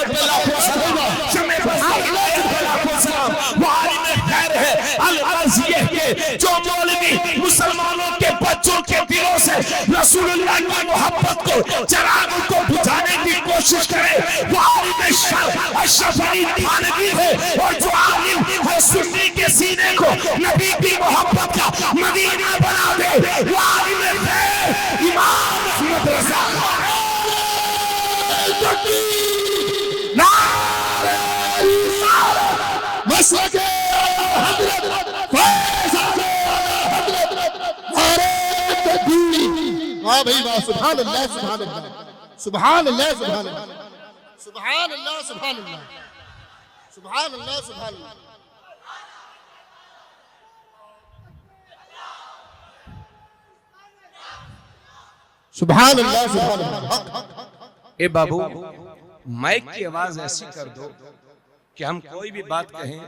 अहमद पे लाखों सलाम, शमे बज़ार पे लाखों सलाम। वो आलिम खैर है। अल-अर्ज़ ये कि जो मौलवी मुसलमानों के बच्चों के दिलों से रसूलुल्लाह की मोहब्बत को, चिराग को बुझाने की कोशिश करे, वो आलिम अशरफ अली थानवी है। और जो आलिम है सुन्नी के सीने को नबी की मोहब्बत का मदीना बना दे, वो आलिम है इमाम अहमद रज़ा। वाह भाई वाह, सुभान अल्लाह सुभान अल्लाह सुभान अल्लाह सुभान अल्लाह सुभान अल्लाह सुभान अल्लाह सुभान अल्लाह सुभान अल्लाह। सुभान अल्लाह सुभान अल्लाह। ए बाबू, माइक की आवाज ऐसी कर दो कि हम कोई भी बात कहें,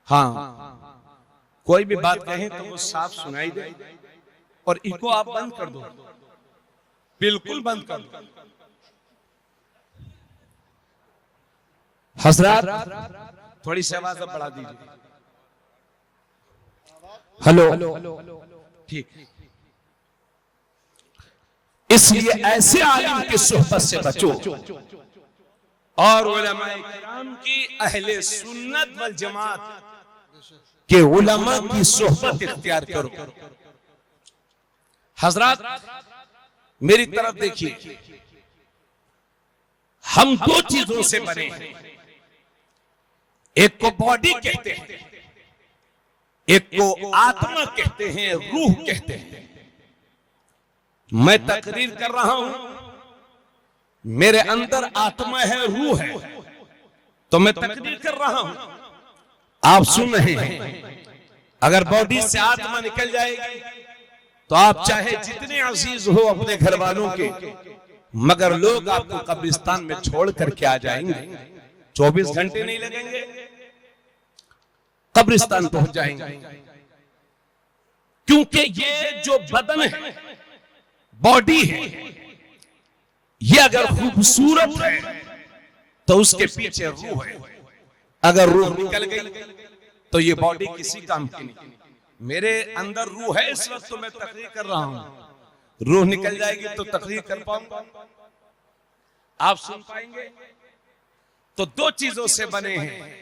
हाँ कोई भी बात कहें तो वो साफ सुनाई दे। और इको आप बंद कर दो, बिल्कुल बंद कर दो। हजरात थोड़ी सी आवाज अब बढ़ा दीजिए। हेलो, ठीक। इसलिए ऐसे आलिम की सोहबत से बचो और उलमाए किराम की, अहले सुन्नत वल जमात के उलमा की सोहबत इख्तियार करो। हजरात मेरी तरफ देखिए, हम दो चीजों से बने हैं। एक को बॉडी कहते हैं, एक को आत्मा कहते हैं, रूह कहते हैं। मैं तकरीर कर रहा हूं, मेरे अंदर आत्मा है, रूह है, तो मैं तकरीर कर रहा हूं, आप सुन रहे हैं। अगर बॉडी से आत्मा निकल जाएगी तो आप चाहे जितने अजीज हो अपने घर वालों के, मगर लोग आपको कब्रिस्तान में छोड़ करके आ जाएंगे। 24 घंटे नहीं लगेंगे, कब्रिस्तान पहुंच जाएंगे। क्योंकि ये जो बदन है, बॉडी है, ये अगर खूबसूरत है तो उसके पीछे रूह है। अगर रूह निकल गई तो ये बॉडी किसी काम की नहीं। मेरे अंदर रूह है, इस वक्त तो मैं तकरीर कर रहा हूं। रूह निकल जाएगी तो तकरीर कर पाऊंगा, आप सुन पाएंगे? तो दो चीजों से बने हैं,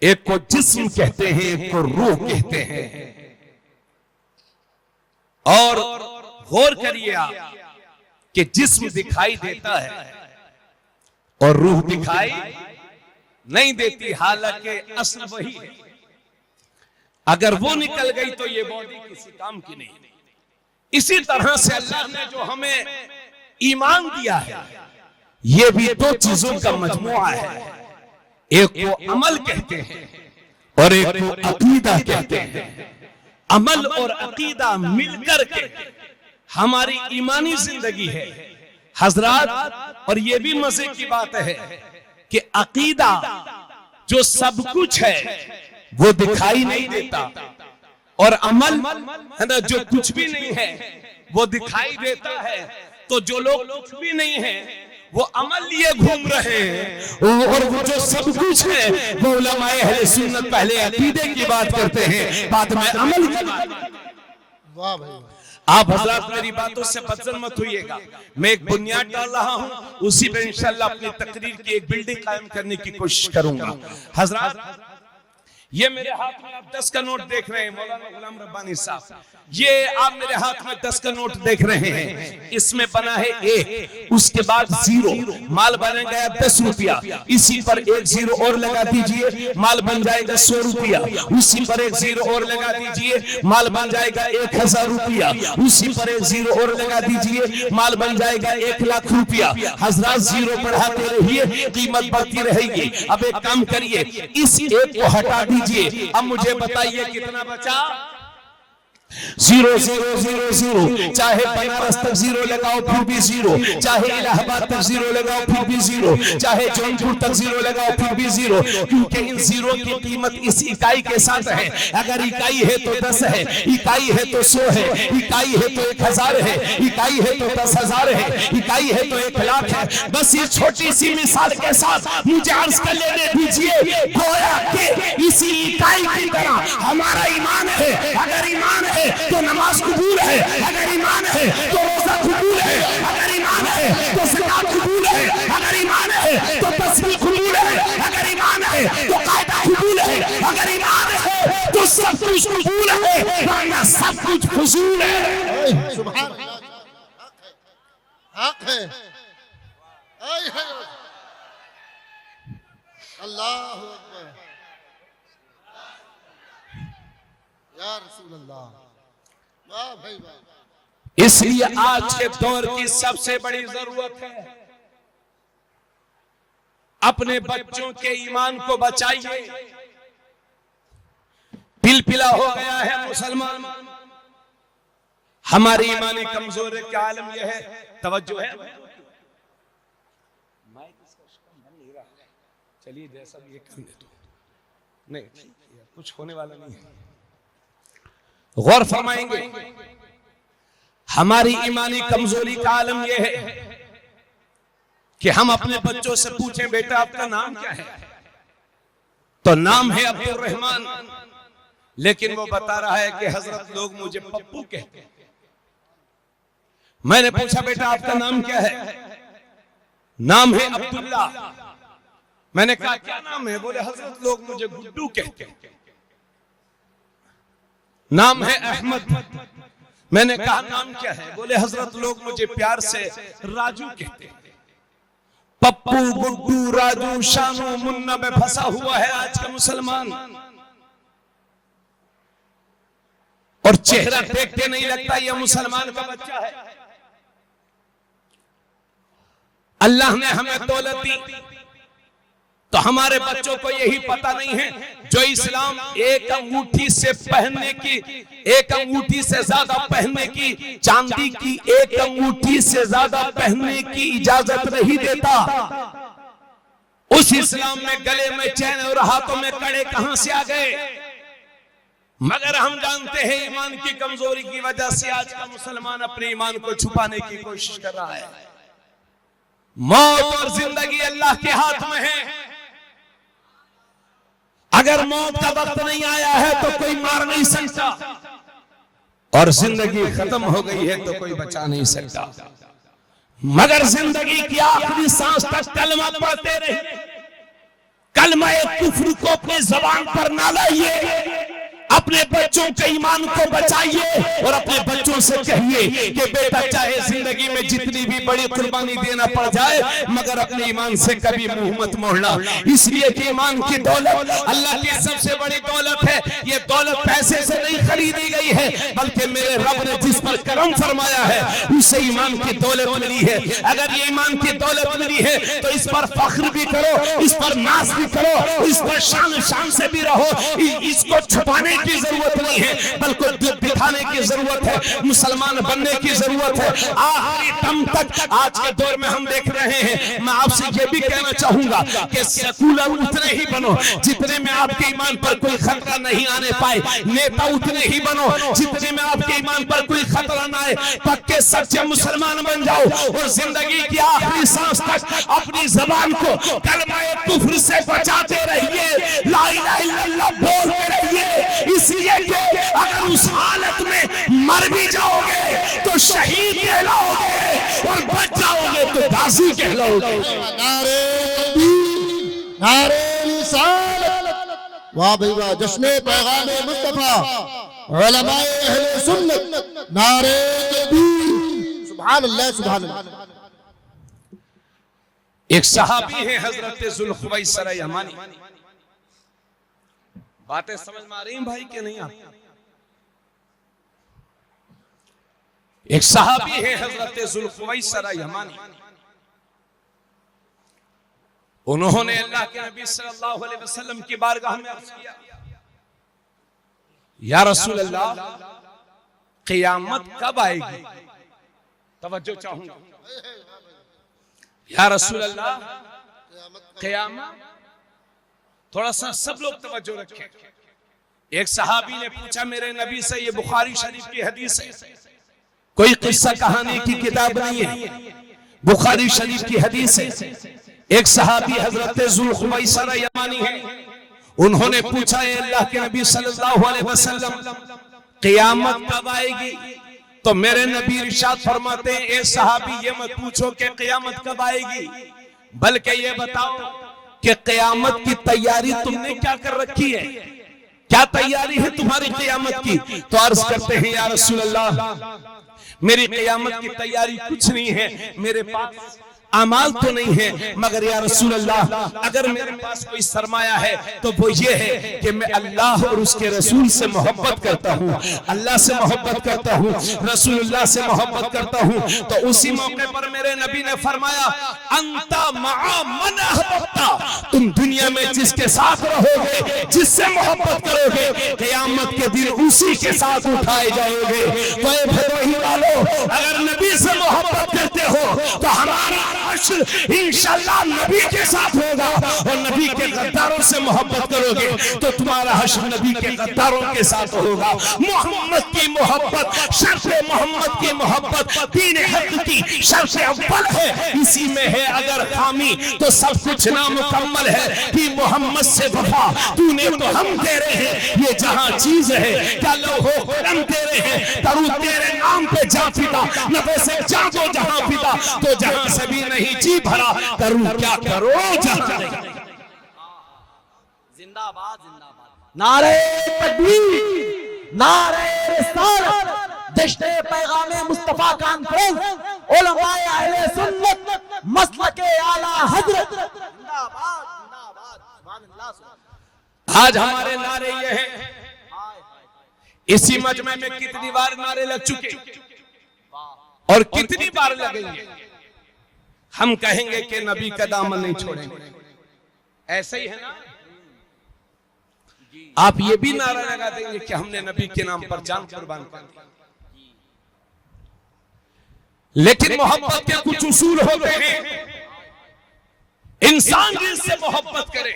एक को जिस्म कहते हैं, एक को रूह कहते हैं। और गौर करिए आप कि जिस्म दिखाई देता है और रूह दिखाई नहीं देती, हालांकि असल वही है। अगर वो निकल गई तो ये बॉडी किसी काम की नहीं। इसी तरह से अल्लाह ने जो हमें ईमान दिया है, ये भी दो चीजों का मजमुआ है। एक को अमल कहते हैं और एक को अकीदा कहते हैं। अमल और अकीदा मिलकर के हमारी ईमानी जिंदगी है हजरात। और ये भी मजे की बात है कि अकीदा जो सब कुछ है वो दिखाई नहीं देता, और अमल है ना जो कुछ भी नहीं है वो दिखाई देता है। तो जो लोग कुछ भी नहीं है वो अमल लिए घूम रहे हैं, और वो जो सब कुछ है वो उलमाए अहले सुन्नत पहले अकीदे की बात करते हैं, बाद में अमल की बात। वाह भाई, आप हजरात मेरी बातों से बदजन मत होइएगा। मैं एक बुनियाद डाल रहा हूं, उसी पे इंशाल्लाह अपनी तकरीर की एक बिल्डिंग कायम करने की कोशिश करूंगा। हजरात ये मेरे हाथ में आप 10 का नोट देख रहे हैं, मौलाना गुलाम रब्बानी साहब। ये आप मेरे हाथ में 10 का नोट देख रहे हैं, इसमें बना है 1, उसके बाद 0, माल बन गया 10 रुपया। इसी पर एक 0 और लगा दीजिए, माल बन जाएगा 100 रुपया। उसी पर एक 0 और लगा दीजिए, माल बन जाएगा 1000 रुपया। उसी पर एक 0 और लगा दीजिए, माल बन जाएगा 1 लाख रुपया। हजरात 0 बढ़ाते रहिए, कीमत बढ़ती रहेगी। अब एक काम करिए, इस 1 को हटा दीजिए। अब मुझे बताइए कितना बचा? 0 0 0 0, चाहे बनारस तक 0 लगाओ फिर भी 0, चाहे इलाहाबाद तक 0 लगाओ फिर भी 0, चाहे जौनपुर तक 0 लगाओ फिर भी 0, क्योंकि इन 0 की कीमत इस इकाई के साथ है। अगर इकाई है तो 10 है, इकाई है तो 100 है, इकाई है तो 1000 है, इकाई है तो 10,000 है, इकाई है तो 1 लाख है। बस ये छोटी सी मिसाल के साथ मुझे अर्ज कर लेने दीजिए, गोया कि इसी इकाई की तरह हमारा ईमान है। अगर ईमान है तो नमाज कबूल है, अगर ईमान है तो रोजा कबूल है, अगर ईमान है तो ज़कात कबूल है, अगर ईमान है तो तस्बीह कबूल है, अगर ईमान है तो कायदा कबूल है, अगर ईमान है तो सब कुछ कबूल है, वरना सब कुछ फजूल है। सुभान अल्लाह, हक है, आय है। अल्लाहु अकबर, या रसूल अल्लाह, वाह भाई वाह। इसलिए आज के दौर की सबसे बड़ी जरूरत है अपने बच्चों के ईमान को बचाइए। पिलपिला हो गया है मुसलमान, हमारी ईमानी कमजोरी का आलम यह है। तवज्जो है, चलिए जैसा भी ये करने दो, नहीं कुछ होने वाला नहीं है। गौर फरमाएंगे, हमारी ईमानी कमजोरी का आलम यह है कि हम अपने बच्चों से पूछें, बेटा आपका नाम क्या है? तो नाम है अब्दुल रहमान, लेकिन वो बता रहा है कि हजरत लोग मुझे पप्पू कहते हैं। मैंने पूछा, बेटा आपका नाम क्या है? नाम है अब्दुल्ला। मैंने कहा क्या नाम है? बोले हजरत लोग मुझे गुड्डू कहते हैं। नाम है अहमद। मैंने कहा नाम क्या है? बोले हजरत लोग मुझे प्यार से राजू कहते हैं। पप्पू, गुड्डू, राजू, शानू, मुन्ना में फंसा हुआ है आज का मुसलमान, और चेहरा देख के नहीं लगता यह मुसलमान का बच्चा है। अल्लाह ने हमें दौलत दी, तो हमारे बच्चों को यही पता नहीं है जो इस्लाम एक अंगूठी से पहनने की, एक अंगूठी से ज्यादा पहनने की, चांदी की एक अंगूठी से ज्यादा पहनने की इजाजत नहीं देता। उस इस्लाम में गले में चैन और हाथों में कड़े कहां से आ गए? मगर हम जानते हैं ईमान की कमजोरी की वजह से आज का मुसलमान अपने ईमान को छुपाने की कोशिश कर रहा है। मौत और जिंदगी अल्लाह के हाथ में है। अगर मौत का वक्त नहीं आया है तो कोई मार नहीं सकता, और जिंदगी खत्म हो गई है तो कोई बचा नहीं सकता। मगर जिंदगी की आखिरी सांस तक कलमा पढ़ते रहिए, कलमा कुफ्र को अपनी जबान पर ना लाइए। अपने बच्चों के ईमान को बचाइए और अपने बच्चों से कहिए कि बेटा चाहे जिंदगी में जितनी भी बड़ी कुर्बानी देना पड़ जाए, मगर अपने ईमान से कभी मुंह मत मोड़ना। इसलिए कि ईमान की दौलत अल्लाह की सबसे बड़ी दौलत है। ये दौलत पैसे से नहीं खरीदी गई है, बल्कि मेरे रब ने जिस पर करम फरमाया है उसे ईमान की दौलत मिली है। अगर ये ईमान की दौलत मिली है तो इस पर फख्र भी करो, इस पर नाज भी करो, इस पर शान से भी रहो। इसको छुपाने की जरूरत नहीं है, बल्कि दिखाने की जरूरत है, मुसलमान बनने की जरूरत है। आखिरी दम तक आज के दौर में हम देख रहे हैं। मैं आपसे ये भी कहना चाहूंगा कि सेकुलर उतने ही बनो जितने में आपके ईमान पर कोई खतरा नहीं आने पाए। नेता उतने ही बनो जितने में आपके ईमान पर कोई खतरा ना आए। पक्के सच्चे मुसलमान बन जाओ और जिंदगी की आखिरी सांस तक अपनी जबान को कलमा कुफ्र से बचाते रहिए, ला इलाहा इल्लल्लाह बोलते रहिए। इसलिए कि अगर उस हालत में मर भी जाओगे तो शहीद कहलाओगे और बच जाओगे तो गाजी कहलाओगे। नारे तकबीर, नारे रिसालत, वाह भाई वाह, जश्न पैगाम मुस्तफा, उलमाए अहले सुन्नत, नारे तकबीर, सुभान अल्लाह सुभान अल्लाह। एक सहाबी है हजरत जुल्खुवैसर यमानी। बातें समझ में आ रही हैं भाई के नहीं? आप एक सहाबी है हजरत जुल्खुवैसर यमानी। उन्होंने अल्लाह के नबी सल्लल्लाहु अलैहि वसल्लम की बारगाह में अर्ज किया, या रसूल अल्लाह, क़यामत कब आएगी? तवज्जो चाहूंगा या रसूल अल्लाह, क़यामत, थोड़ा सा सब लोग तवज्जो रखें। एक सहाबी ने पूछा मेरे नबी से, ये बुखारी शरीफ की हदीस है, कोई किस्सा कहानी की किताब नहीं है, बुखारी शरीफ की हदीस है। एक सहाबी हजरत ज़ुल्खुवैसरा यमानी है, उन्होंने पूछा अल्लाह के नबी सल्लल्लाहु अलैहि वसल्लम, क़यामत कब आएगी? तो मेरे नबी इरशाद फरमाते हैं, ए सहाबी ये मत पूछो कि क़यामत कब आएगी, बल्कि ये बताओ कि क़यामत की तैयारी तुमने क्या कर रखी है, क्या तैयारी है तुम्हारी क़यामत की? तो अर्ज करते हैं या रसूल अल्लाह, मेरी क़यामत की तैयारी कुछ नहीं है, मेरे पास अमाल तो नहीं है, मगर या रसूल अल्लाह अगर मेरे पास कोई सरमाया है तो वो ये है कि मैं अल्लाह और उसके रसूल से मोहब्बत करता हूँ, अल्लाह से मोहब्बत करता हूँ, रसूलुल्लाह से मोहब्बत करता हूँ। तो उसी मौके पर मेरे नबी ने फरमाया, अंता मआ मन अहबब्ता, तुम दुनिया में जिसके साथ रहोगे, जिससे मोहब्बत करोगे, क़यामत के दिन उसी के साथ उठाए जाओगे। तो भदोही वालों, अगर नबी से मोहब्बत करते हो तो हमारा इंशाअल्लाह नबी के साथ होगा, और नबी के गद्दारों से मोहब्बत करोगे तो तुम्हारा हश्र नबी के गद्दारों के साथ होगा। मोहम्मद की मोहब्बत, शर्फ मोहम्मद की मोहब्बत दीन हक की शर्फ अव्वल है, इसी में है अगर खामी तो सब कुछ नामुकम्मल है। कि मोहम्मद से वफा तूने तो हम तेरे हैं, ये जहां चीज है क्या लोहो करम तेरे हैं, तरू तेरे नाम पे जा पिता, नफे से जा दो जहां पिता, तो जहां सभी नहीं जी भरा, करूं क्या करो जहां। जिंदाबाद जिंदाबाद, नारे तकबीर, नारे रिसालत, जश्न पैगाम मुस्तफा कॉन्फ्रेंस, उलमाए अहले सुन्नत, मसलके आला हजरत, जिंदाबाद जिंदाबाद, सुभान अल्लाह। आज हमारे नारे ये हैं, इसी मजमे में कितनी बार नारे लग चुके और कितनी बार लगेंगे। हम कहेंगे कि नबी का दामन नहीं छोड़ेंगे, ऐसे ही है ना। आप ये भी नारा लगा देंगे कि हमने नबी के नाम पर जान कुर्बान कर दी। लेकिन मोहब्बत के कुछ उसूल होते हैं, इंसान जिससे मोहब्बत करे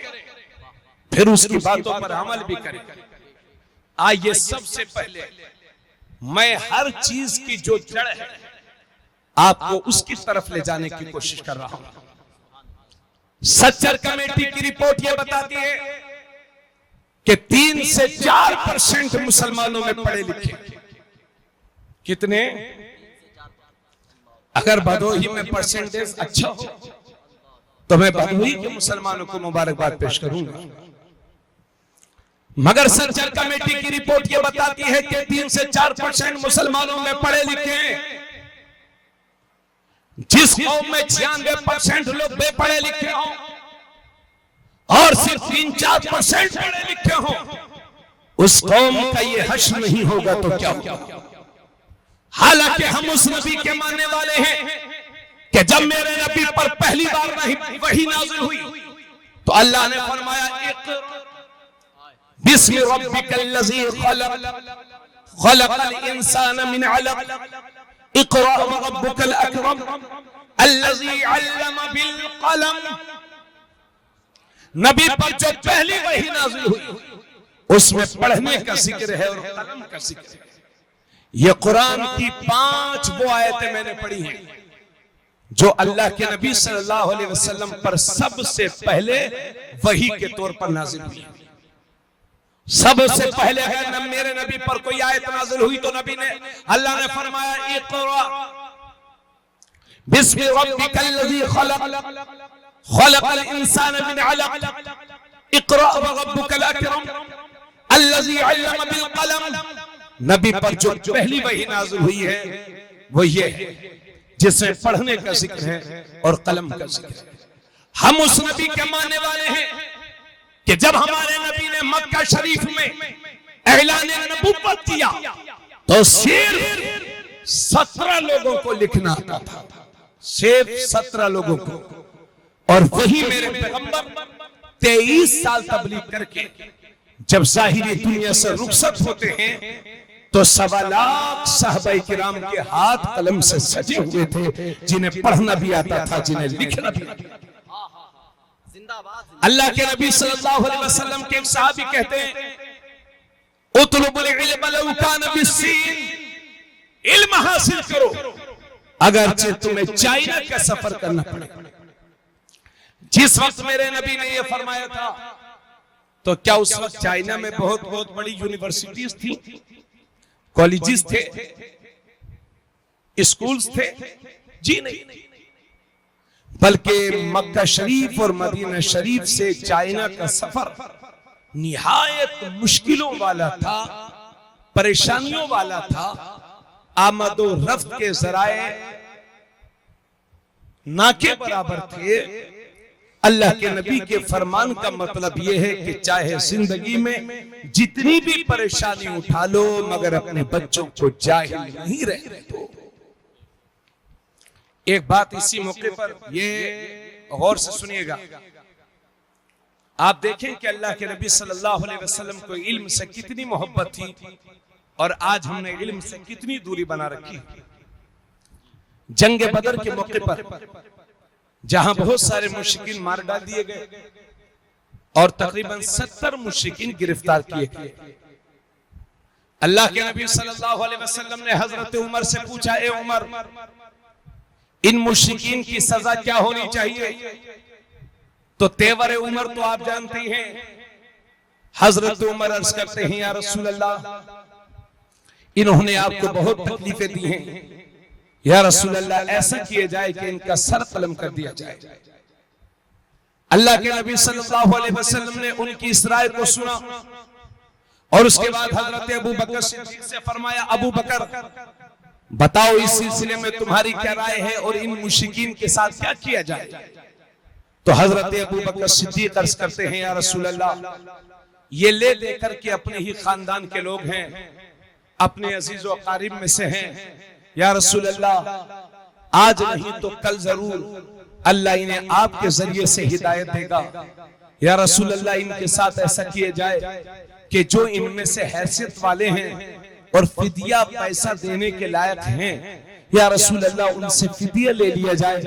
फिर उसकी बातों पर अमल भी करे। आइए सबसे पहले मैं हर चीज की जो जड़ है आपको उसकी तरफ ले जाने की कोशिश कर रहा हूं। सच्चर कमेटी की रिपोर्ट यह बताती है कि 3 से 4% मुसलमानों में पढ़े लिखे। कितने? अगर भदोही में परसेंटेज अच्छा हो तो मैं भदोही के मुसलमानों को मुबारकबाद पेश करूंगा, मगर सच्चर कमेटी की रिपोर्ट यह बताती है कि 3 से 4% मुसलमानों में पढ़े लिखे हैं। जिस कौम में 96% लोग बेपढ़े लिखे हों और सिर्फ 3-4% पढ़े लिखे हों, उस कौम का ये हश्र नहीं होगा तो क्या होगा। हालांकि हम उस नबी के मानने वाले हैं कि जब मेरे नबी पर पहली बार वही नाज़िल हुई तो अल्लाह ने फरमाया, बिस्मि रब्बिकल्लज़ी खलक़, खलक़ल इंसान मिन अलक़, इक़रा रब्बुकल अकरम, अल्लज़ी अल्लम बिल क़लम। नबी पर जो पहली वही नाज़िल हुई उसमें पढ़ने का जिक्र है और कलम का जिक्र है। ये कुरान की 5 वो आयतें मैंने पढ़ी हैं जो अल्लाह के नबी सल्लल्लाहु अलैहि वसल्लम पर सबसे पहले वही के तौर पर नाज़िल हुई। सबसे पहले अगर मेरे नबी पर कोई आयत नाज़िल हुई तो नबी ने, अल्लाह ने फरमाया, इक़रा बिस्मि रब्बिकल्लज़ी खलक़, खलक़ल इंसान मिन अलक़, इक़रा रब्बुकल अकरम, अल्लज़ी अल्लम बिल क़लम। नबी पर जो पहली वही नाज़िल हुई है वो ये है जिसमें पढ़ने का जिक्र है और कलम का जिक्र है। हम उस नबी के मानने वाले हैं कि जब हमारे नबी ने मक्का शरीफ में ऐलान नबुव्वत किया तो सिर्फ 17 लोगों को लिखना आता था, सिर्फ 17 लोगों को। और वही मेरे पैगंबर 23 साल तबलीग करके जब ज़ाहिरी दुनिया से रुखसत होते हैं तो 1.25 लाख साहबा किराम के हाथ कलम से सजे हुए थे, जिन्हें पढ़ना भी आता था, जिन्हें लिखना भी आता था। अल्लाह के नबी सल्लल्लाहु अलैहि वसल्लम के एक सहाबी कहते हैं, उतलुबुल इल्म लौ कान बिस्सीन, इल्म हासिल करो अगरचे तुम्हें चाइना का सफर करना पड़े। जिस वक्त मेरे नबी ने यह फरमाया था, तो क्या उस वक्त चाइना में बहुत बहुत बड़ी यूनिवर्सिटीज थी, कॉलेजेस थे, स्कूल्स थे? जी नहीं, बल्कि मक्का शरीफ और मदीना शरीफ से चाइना का सफर निहायत मुश्किलों वाला था, परेशानियों वाला था। आमदो रफ्त के जराए ना के बराबर थे। अल्लाह के नबी के फरमान का मतलब यह है कि चाहे जिंदगी में जितनी भी परेशानी उठा लो, मगर अपने बच्चों को जाहिल नहीं रहने दो। एक बात इसी मौके पर ये गौर से सुनिएगा, आप देखें कि अल्लाह के नबी सल्लल्लाहु अलैहि वसल्लम को इल्म से कितनी मोहब्बत थी और आज हमने इल्म से कितनी दूरी बना रखी। जंग बदर के मौके पर जहां बहुत सारे मुश्रिकीन मार डाल दिए गए और तकरीबन 70 मुश्रिकीन गिरफ्तार किए गए, अल्लाह के नबी सल्लल्लाहु अलैहि वसल्लम ने हजरत उमर से पूछा, ए उमर, इन मुश्रिकीन की सजा क्या होनी चाहिए? तो तेवर उमर तो आप जानते हैं। हजरत उमर अर्ज करते हैं, या रसूल अल्लाह, इन्होंने आपको बहुत तकलीफें दी हैं, या रसूल अल्लाह, ऐसा किया जाए कि इनका सर कलम कर दिया जाए। अल्लाह के नबी सल्लल्लाहु अलैहि वसल्लम ने उनकी इस राय को सुना और उसके बाद हजरत अबू बकर सिद्दीक से फरमाया, अबू बकर, बताओ इस सिलसिले में तुम्हारी क्या राय है और इन मुश्रिकीन के साथ क्या किया जाए? तो हजरत अबू बकर सिद्दीक अर्ज करते हैं, या रसूल अल्लाह, ये ले लेकर के अपने ही खानदान के लोग हैं, अपने अजीज व अकारीब में से हैं, या रसूल अल्लाह, आज नहीं तो कल जरूर अल्लाह इन्हें आपके जरिए से हिदायत देगा। या रसूल अल्लाह, इनके साथ ऐसा किया जाए कि जो इनमें से हैसियत वाले हैं और फिदिया पैसा देने के लायक हैं, या रसूल अल्लाह, उनसे फिदिया ले लिया जाए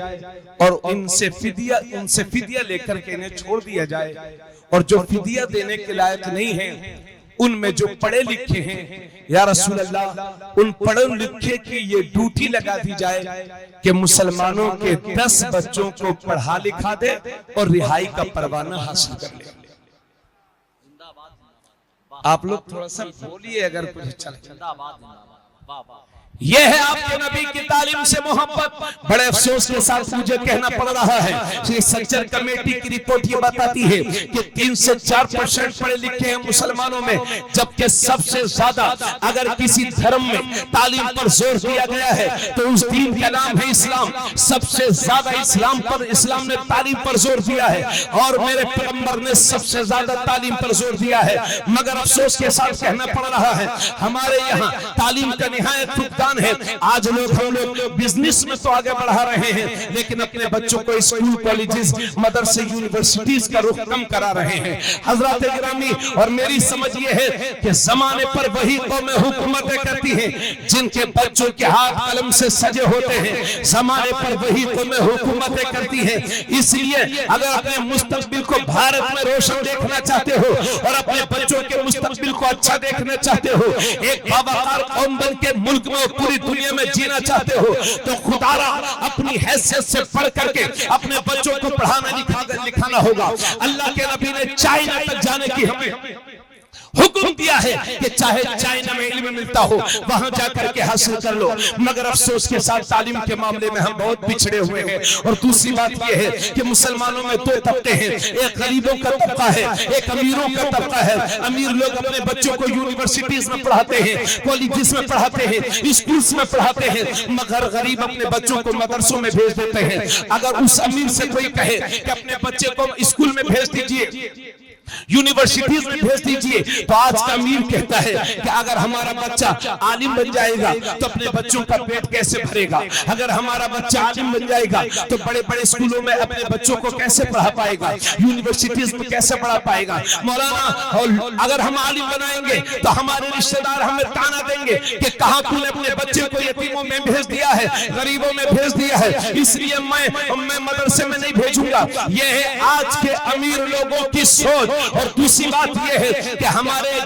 और उनसे फिदिया लेकर के इन्हें छोड़ दिया जाए। और जो फिदिया देने के लायक नहीं है, उनमें जो पढ़े लिखे हैं, या रसूल अल्लाह, उन पढ़े लिखे की ये ड्यूटी लगा दी जाए कि मुसलमानों के 10 बच्चों को पढ़ा लिखा दे और रिहाई का परवाना हासिल कर ले। आप लोग थोड़ा सा बोलिए अगर कुछ अच्छा लगे। यह है आपके नबी की तालीम से मोहब्बत। बड़े अफसोस के साथ मुझे कहना पड़ रहा है, श्री सज्जन कमेटी की रिपोर्ट ये बताती है कि 3 से 4% पढ़े लिखे हैं मुसलमानों में, जबकि सबसे ज्यादा अगर किसी धर्म में तालीम पर जोर दिया गया है तो उस दीन का नाम है इस्लाम। सबसे ज्यादा इस्लाम ने तालीम पर जोर दिया है और मेरे पैगंबर ने सबसे ज्यादा तालीम पर जोर दिया है। मगर अफसोस के साथ कहना पड़ रहा है, हमारे यहाँ तालीम का निहायत फुकदान है। आज हम लोग बिजनेस में तो आगे बढ़ा रहे हैं, लेकिन अपने बच्चों को स्कूल, कॉलेजेस, मदरसे, यूनिवर्सिटीज का रुख कम करा रहे हैं। हजरत गिरामी, और मेरी समझ ये है कि जमाने पर वही कौमें हुकूमतें करती हैं जिनके बच्चों के हाथ कलम से सजे होते हैं। जमाने पर वही कौमें हुकूमतें करती हैं। इसलिए अगर अपने मुस्तकबिल को भारत में रोशन देखना चाहते हो और अपने बच्चों के मुस्तकबिल को अच्छा देखना चाहते हो, एक बावकार कौम बन के मुल्क में पूरी दुनिया में जीना चाहते हो, तो खुदारा अपनी हैसियत से पढ़ करके अपने बच्चों को पढ़ाना लिखाना होगा। अल्लाह के नबी ने चाइना तक जाने की हमें हुक्म दिया है कि चाहे चाइना में इल्म मिलता हो वहां जाकर के हासिल कर लो। मगर अफसोस के साथ तालीम के मामले में हम बहुत पिछड़े हुए हैं। और दूसरी बात यह है कि मुसलमानों में 2 तबके हैं, एक गरीबों का तबका है, एक अमीरों का तबका है। अमीर लोग अपने बच्चों को यूनिवर्सिटीज में पढ़ाते हैं, कॉलेजेस में पढ़ाते हैं, स्कूल्स में पढ़ाते हैं, मगर गरीब अपने बच्चों को मदरसों में भेज देते हैं। अगर उस अमीर से कोई कहे कि अपने बच्चे को स्कूल में भेज दीजिए यूनिवर्सिटीज में भेज दीजिए। तो आज का अमीर कहता है कि अगर हमारा बच्चा आलिम बन जाएगा तो अपने बच्चों का पेट कैसे भरेगा, अगर हमारा बच्चा आलिम बन जाएगा तो बड़े बड़े स्कूलों में अपने बच्चों को कैसे पढ़ा पाएगा, यूनिवर्सिटीज में कैसे पढ़ा पाएगा। मौलाना अगर हम आलिम बनाएंगे तो हमारे रिश्तेदार हमें ताना देंगे कि कहां तूने अपने बच्चे को यतीमों में भेज दिया है, गरीबों में भेज दिया है, इसलिए मैं मदरसे में नहीं भेजूंगा। यह है आज के अमीर लोगों की सोच। और दूसरी बात यह है कि हमारे